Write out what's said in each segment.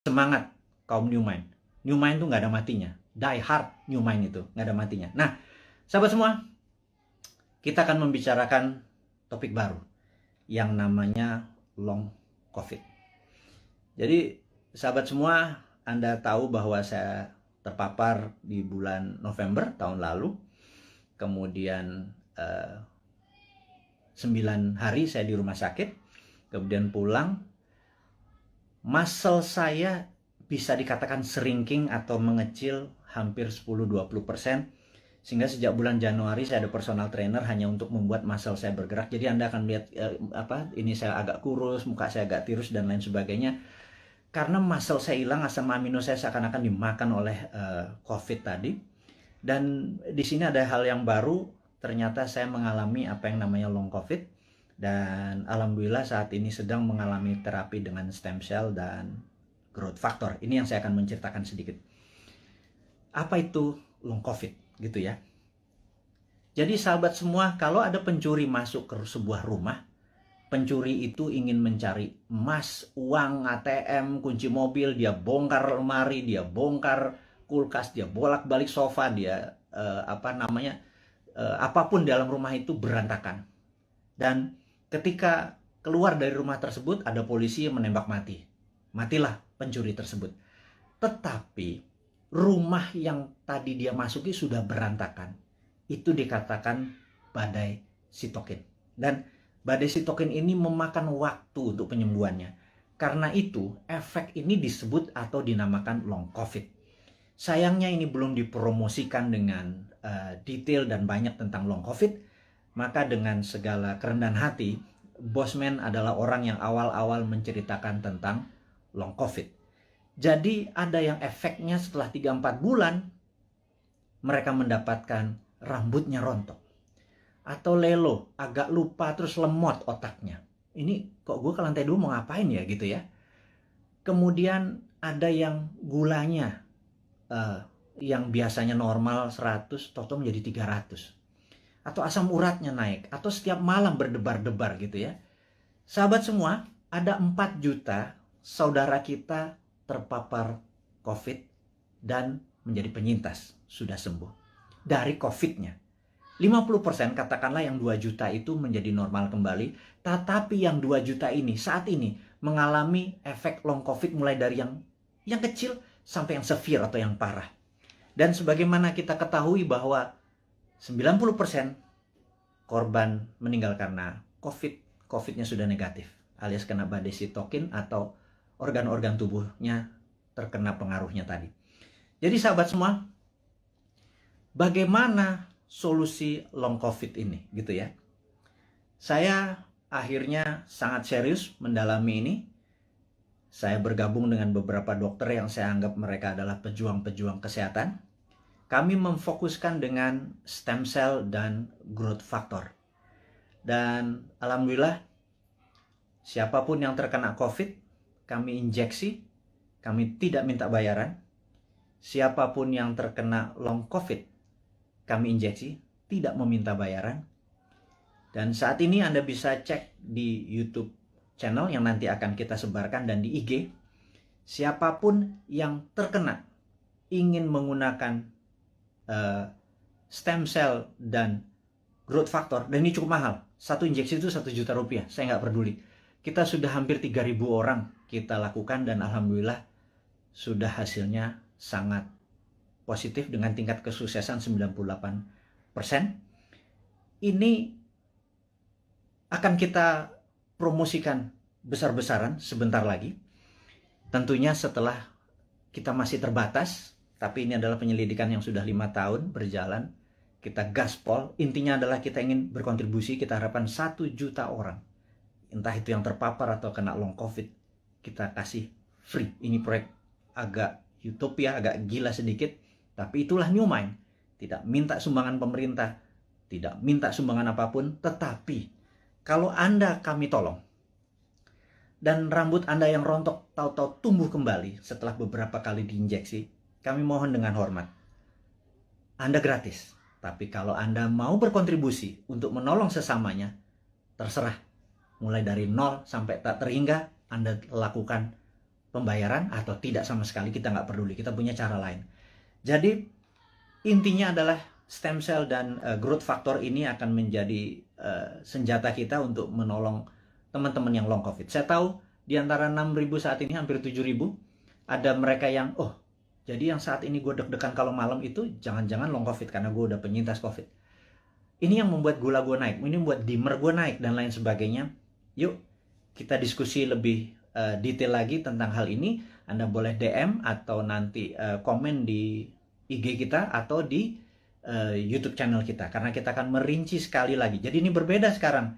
Semangat kaum New Mind. New Mind itu nggak ada matinya. Die hard New Mind itu nggak ada matinya. Nah, sahabat semua, kita akan membicarakan topik baru yang namanya long COVID. Jadi, sahabat semua, Anda tahu bahwa saya terpapar di bulan November tahun lalu. Kemudian 9 hari saya di rumah sakit. Kemudian pulang. Muscle saya bisa dikatakan shrinking atau mengecil hampir 10-20%. Sehingga sejak bulan Januari saya ada personal trainer hanya untuk membuat muscle saya bergerak. Jadi Anda akan lihat ini saya agak kurus, muka saya agak tirus dan lain sebagainya. Karena muscle saya hilang, asam amino saya seakan-akan dimakan oleh COVID tadi. Dan di sini ada hal yang baru, ternyata saya mengalami apa yang namanya long COVID. Dan alhamdulillah saat ini sedang mengalami terapi dengan stem cell dan growth factor. Ini yang saya akan menceritakan sedikit. Apa itu long COVID gitu ya. Jadi sahabat semua, kalau ada pencuri masuk ke sebuah rumah, pencuri itu ingin mencari emas, uang, ATM, kunci mobil, dia bongkar lemari, dia bongkar kulkas, dia bolak-balik sofa, dia apapun dalam rumah itu berantakan. Dan ketika keluar dari rumah tersebut, ada polisi yang menembak mati. Matilah pencuri tersebut. Tetapi rumah yang tadi dia masuki sudah berantakan. Itu dikatakan badai sitokin. Dan badai sitokin ini memakan waktu untuk penyembuhannya. Karena itu, efek ini disebut atau dinamakan long COVID. Sayangnya ini belum dipromosikan dengan detail dan banyak tentang long COVID. Maka dengan segala kerendahan hati, Bosman adalah orang yang awal-awal menceritakan tentang long COVID. Jadi ada yang efeknya setelah 3-4 bulan, mereka mendapatkan rambutnya rontok. Atau lelo, agak lupa terus lemot otaknya. Ini kok gue ke lantai 2 mau ngapain ya gitu ya. Kemudian ada yang gulanya yang biasanya normal 100, toto menjadi 300. Atau asam uratnya naik, atau setiap malam berdebar-debar gitu ya. Sahabat semua, ada 4 juta saudara kita terpapar COVID dan menjadi penyintas, sudah sembuh dari COVID-nya. 50% katakanlah yang 2 juta itu menjadi normal kembali, tetapi yang 2 juta ini saat ini mengalami efek long COVID mulai dari yang kecil sampai yang severe atau yang parah. Dan sebagaimana kita ketahui bahwa 90% korban meninggal karena COVID-nya sudah negatif, alias kena badai sitokin atau organ-organ tubuhnya terkena pengaruhnya tadi. Jadi sahabat semua, bagaimana solusi long COVID ini gitu ya. Saya akhirnya sangat serius mendalami ini. Saya bergabung dengan beberapa dokter yang saya anggap mereka adalah pejuang-pejuang kesehatan. Kami memfokuskan dengan stem cell dan growth factor. Dan alhamdulillah, siapapun yang terkena COVID, kami injeksi, kami tidak minta bayaran. Siapapun yang terkena long COVID, kami injeksi, tidak meminta bayaran. Dan saat ini Anda bisa cek di YouTube channel yang nanti akan kita sebarkan dan di IG. Siapapun yang terkena ingin menggunakan stem cell dan growth factor, dan ini cukup mahal. 1 injeksi itu 1 juta rupiah, saya nggak peduli. Kita sudah hampir 3.000 orang kita lakukan dan alhamdulillah sudah hasilnya sangat positif dengan tingkat kesuksesan 98%. Ini akan kita promosikan besar-besaran sebentar lagi. Tentunya setelah kita masih terbatas, tapi ini adalah penyelidikan yang sudah 5 tahun berjalan. Kita gaspol, intinya adalah kita ingin berkontribusi, kita harapkan 1 juta orang. Entah itu yang terpapar atau kena long COVID, kita kasih free. Ini proyek agak utopia, agak gila sedikit, tapi itulah New Mind. Tidak minta sumbangan pemerintah, tidak minta sumbangan apapun, tetapi kalau Anda kami tolong, dan rambut Anda yang rontok tahu-tahu tumbuh kembali setelah beberapa kali diinjeksi, kami mohon dengan hormat, Anda gratis. Tapi kalau Anda mau berkontribusi untuk menolong sesamanya, terserah. Mulai dari 0 sampai tak terhingga, Anda lakukan pembayaran atau tidak sama sekali, kita nggak peduli, kita punya cara lain. Jadi intinya adalah stem cell dan growth factor ini akan menjadi senjata kita untuk menolong teman-teman yang long COVID. Saya tahu di antara 6.000 saat ini hampir 7.000 ada mereka yang jadi yang saat ini gue deg-degan kalau malam itu jangan-jangan long COVID karena gue udah penyintas COVID. Ini yang membuat gula gue naik, ini membuat dimmer gue naik dan lain sebagainya. Yuk kita diskusi lebih detail lagi tentang hal ini. Anda boleh DM atau nanti komen di IG kita atau di YouTube channel kita, karena kita akan merinci sekali lagi. Jadi ini berbeda sekarang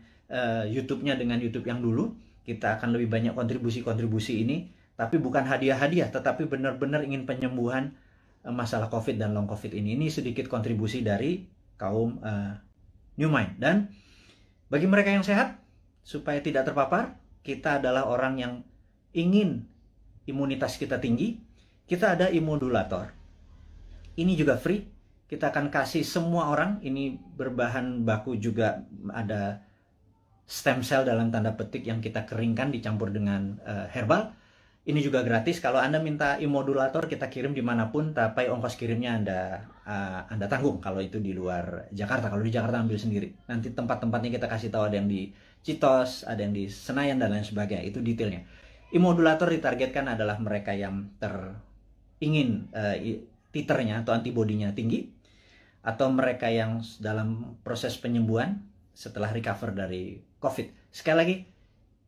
YouTube-nya dengan YouTube yang dulu. Kita akan lebih banyak kontribusi-kontribusi ini, tapi bukan hadiah-hadiah, tetapi benar-benar ingin penyembuhan masalah COVID dan long COVID ini. Ini sedikit kontribusi dari kaum New Mind. Dan bagi mereka yang sehat, supaya tidak terpapar, kita adalah orang yang ingin imunitas kita tinggi, kita ada immodulator. Ini juga free, kita akan kasih semua orang. Ini berbahan baku juga ada stem cell dalam tanda petik yang kita keringkan dicampur dengan herbal. Ini juga gratis. Kalau Anda minta immodulator, kita kirim dimanapun, tapi ongkos kirimnya Anda tanggung kalau itu di luar Jakarta. Kalau di Jakarta ambil sendiri. Nanti tempat-tempatnya kita kasih tahu, ada yang di Citos, ada yang di Senayan dan lain sebagainya. Itu detailnya. Immodulator ditargetkan adalah mereka yang ingin titernya atau antibodinya tinggi, atau mereka yang dalam proses penyembuhan setelah recover dari COVID. Sekali lagi,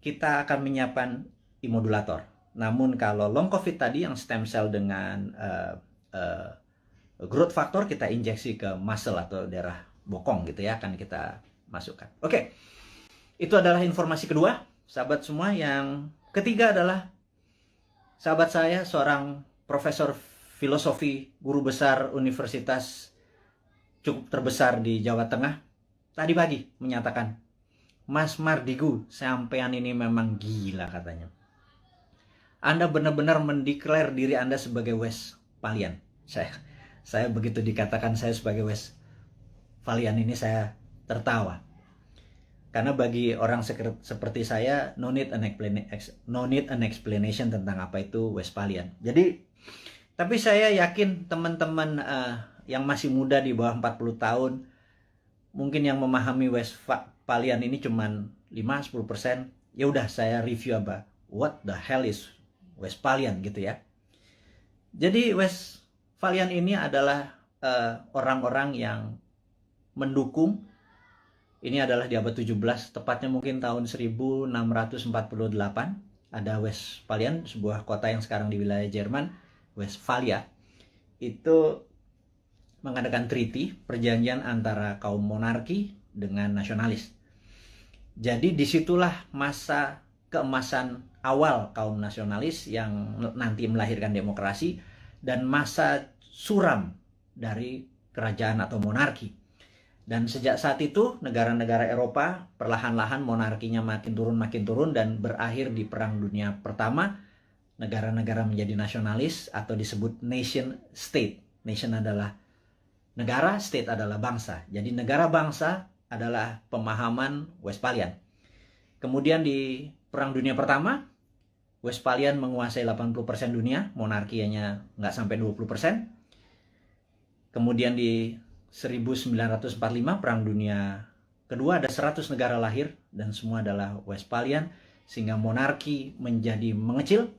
kita akan menyiapkan immodulator. Namun kalau long COVID tadi yang stem cell dengan growth factor, kita injeksi ke muscle atau daerah bokong gitu ya, akan kita masukkan. Oke, itu adalah informasi kedua, sahabat semua. Yang ketiga adalah sahabat saya, seorang profesor filosofi, guru besar universitas cukup terbesar di Jawa Tengah, tadi pagi menyatakan, Mas Mardigu, sampean ini memang gila katanya. Anda benar-benar mendeklar diri Anda sebagai Westphalian. Saya begitu dikatakan saya sebagai Westphalian ini saya tertawa. Karena bagi orang seperti saya, no need an explanation tentang apa itu Westphalian. Jadi, tapi saya yakin teman-teman yang masih muda di bawah 40 tahun, mungkin yang memahami Westphalian ini cuman 5-10%. Ya udah, saya review what the hell is Westphalian gitu ya. Jadi Westphalian ini adalah orang-orang yang mendukung. Ini adalah di abad 17, tepatnya mungkin tahun 1648. Ada Westphalian, sebuah kota yang sekarang di wilayah Jerman, Westphalia. Itu mengadakan treaty, perjanjian antara kaum monarki dengan nasionalis. Jadi disitulah masa keemasan awal kaum nasionalis yang nanti melahirkan demokrasi, dan masa suram dari kerajaan atau monarki. Dan sejak saat itu negara-negara Eropa perlahan-lahan monarkinya makin turun dan berakhir di Perang Dunia Pertama. Negara-negara menjadi nasionalis atau disebut nation state. Nation adalah negara, state adalah bangsa. Jadi negara bangsa adalah pemahaman Westphalian. Kemudian di Perang Dunia Pertama, Westphalian menguasai 80% dunia, monarkinya nggak sampai 20%. Kemudian di 1945 Perang Dunia Kedua, ada 100 negara lahir dan semua adalah Westphalian, sehingga monarki menjadi mengecil.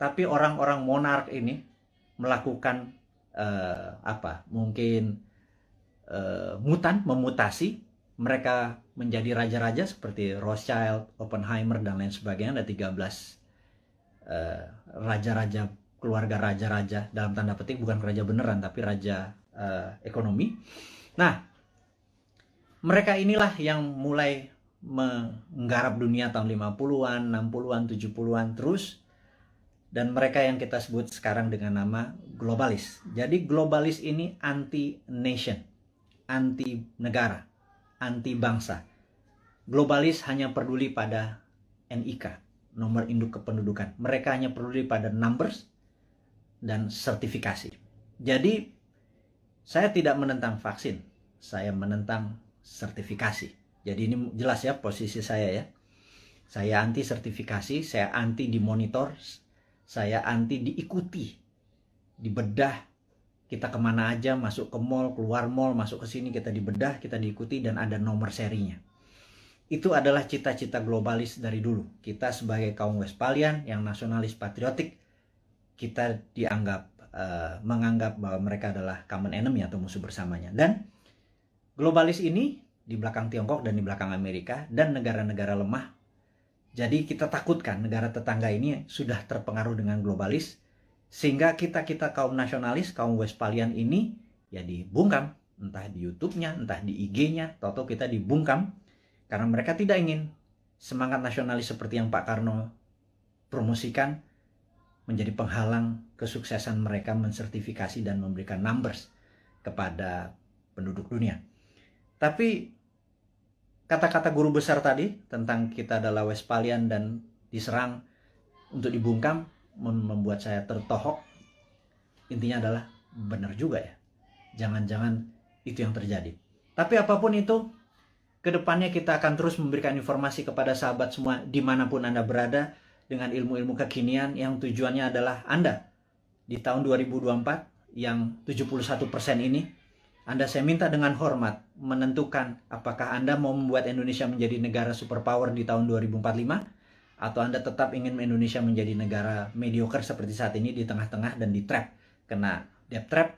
Tapi orang-orang monark ini melakukan memutasi. Mereka menjadi raja-raja seperti Rothschild, Oppenheimer dan lain sebagainya. Ada 13 raja-raja, keluarga raja-raja dalam tanda petik, bukan raja beneran tapi raja ekonomi. Nah, mereka inilah yang mulai menggarap dunia tahun 50-an, 60-an, 70-an terus. Dan mereka yang kita sebut sekarang dengan nama globalis. Jadi globalis ini anti nation, anti negara, anti bangsa. Globalis hanya peduli pada NIK, nomor induk kependudukan. Mereka hanya peduli pada numbers dan sertifikasi. Jadi saya tidak menentang vaksin, saya menentang sertifikasi. Jadi ini jelas ya posisi saya ya. Saya anti sertifikasi, saya anti dimonitor, Saya anti diikuti, dibedah. Kita kemana aja, masuk ke mall, keluar mall, masuk ke sini, kita dibedah, kita diikuti, dan ada nomor serinya. Itu adalah cita-cita globalis dari dulu. Kita sebagai kaum Westphalian yang nasionalis patriotik, kita menganggap bahwa mereka adalah common enemy atau musuh bersamanya. Dan globalis ini di belakang Tiongkok dan di belakang Amerika dan negara-negara lemah. Jadi kita takutkan negara tetangga ini sudah terpengaruh dengan globalis, sehingga kita kaum nasionalis, kaum Westphalian ini ya dibungkam, entah di YouTube-nya, entah di IG-nya, atau kita dibungkam karena mereka tidak ingin semangat nasionalis seperti yang Pak Karno promosikan menjadi penghalang kesuksesan mereka mensertifikasi dan memberikan numbers kepada penduduk dunia. Tapi kata-kata guru besar tadi tentang kita adalah Westphalian dan diserang untuk dibungkam membuat saya tertohok. Intinya adalah benar juga ya. Jangan-jangan itu yang terjadi. Tapi apapun itu, kedepannya kita akan terus memberikan informasi kepada sahabat semua dimanapun Anda berada dengan ilmu-ilmu kekinian yang tujuannya adalah Anda di tahun 2024 yang 71% ini, Anda saya minta dengan hormat menentukan apakah Anda mau membuat Indonesia menjadi negara superpower di tahun 2045 atau Anda tetap ingin Indonesia menjadi negara mediocre seperti saat ini di tengah-tengah dan di trap. Kena debt trap,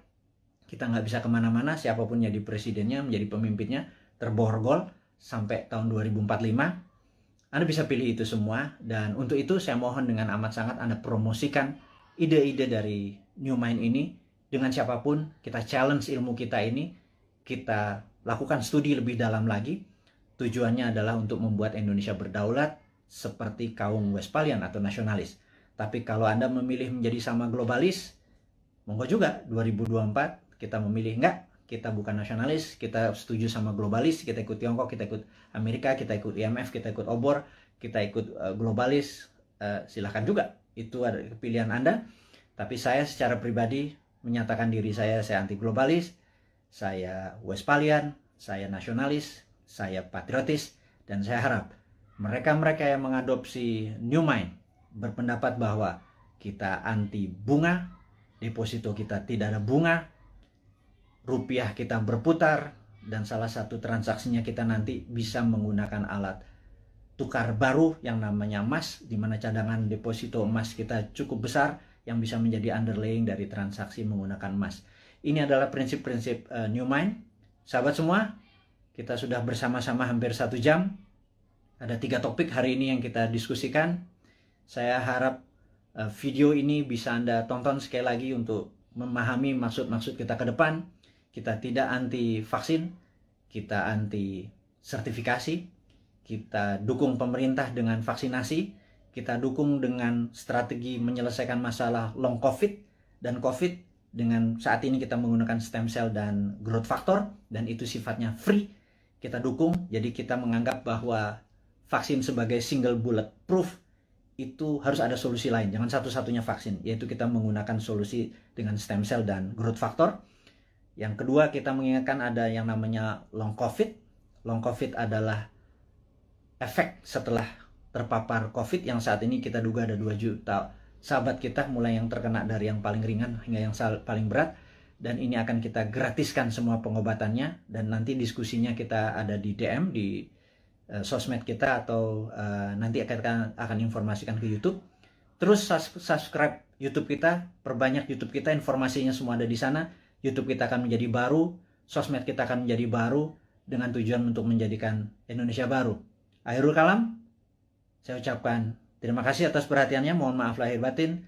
kita nggak bisa kemana-mana, siapapun jadi presidennya, menjadi pemimpinnya, terborgol sampai tahun 2045. Anda bisa pilih itu semua, dan untuk itu saya mohon dengan amat sangat Anda promosikan ide-ide dari New Mind ini dengan siapapun. Kita challenge ilmu kita ini, kita lakukan studi lebih dalam lagi. Tujuannya adalah untuk membuat Indonesia berdaulat seperti kaum Westphalian atau nasionalis. Tapi kalau Anda memilih menjadi sama globalis, monggo juga 2024 kita memilih enggak, kita bukan nasionalis, kita setuju sama globalis, kita ikut Tiongkok, kita ikut Amerika, kita ikut IMF, kita ikut obor, kita ikut globalis, silahkan juga. Itu ada pilihan Anda. Tapi saya secara pribadi menyatakan diri saya anti globalis, saya Westphalian, saya nasionalis, saya patriotis, dan saya harap mereka-mereka yang mengadopsi New Mind berpendapat bahwa kita anti bunga, deposito kita tidak ada bunga, rupiah kita berputar, dan salah satu transaksinya kita nanti bisa menggunakan alat tukar baru yang namanya emas, di mana cadangan deposito emas kita cukup besar yang bisa menjadi underlying dari transaksi menggunakan emas. Ini adalah prinsip-prinsip New Mind. Sahabat semua, kita sudah bersama-sama hampir 1 jam. Ada 3 topik hari ini yang kita diskusikan. Saya harap video ini bisa Anda tonton sekali lagi untuk memahami maksud-maksud kita ke depan. Kita tidak anti vaksin, kita anti sertifikasi, kita dukung pemerintah dengan vaksinasi, kita dukung dengan strategi menyelesaikan masalah long COVID dan COVID dengan saat ini kita menggunakan stem cell dan growth factor, dan itu sifatnya free. Kita dukung, jadi kita menganggap bahwa vaksin sebagai single bullet proof itu harus ada solusi lain, jangan satu-satunya vaksin, yaitu kita menggunakan solusi dengan stem cell dan growth factor. Yang kedua, kita mengingatkan ada yang namanya long COVID. Long COVID adalah efek setelah terpapar COVID yang saat ini kita duga ada 2 juta sahabat kita, mulai yang terkena dari yang paling ringan hingga yang paling berat, dan ini akan kita gratiskan semua pengobatannya, dan nanti diskusinya kita ada di DM di sosmed kita, atau nanti akan informasikan ke YouTube. Terus subscribe YouTube kita, perbanyak YouTube kita, informasinya semua ada di sana. YouTube kita akan menjadi baru, sosmed kita akan menjadi baru, dengan tujuan untuk menjadikan Indonesia baru. Akhirul kalam, saya ucapkan terima kasih atas perhatiannya. Mohon maaf lahir batin.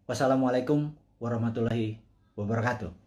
Wassalamualaikum warahmatullahi wabarakatuh.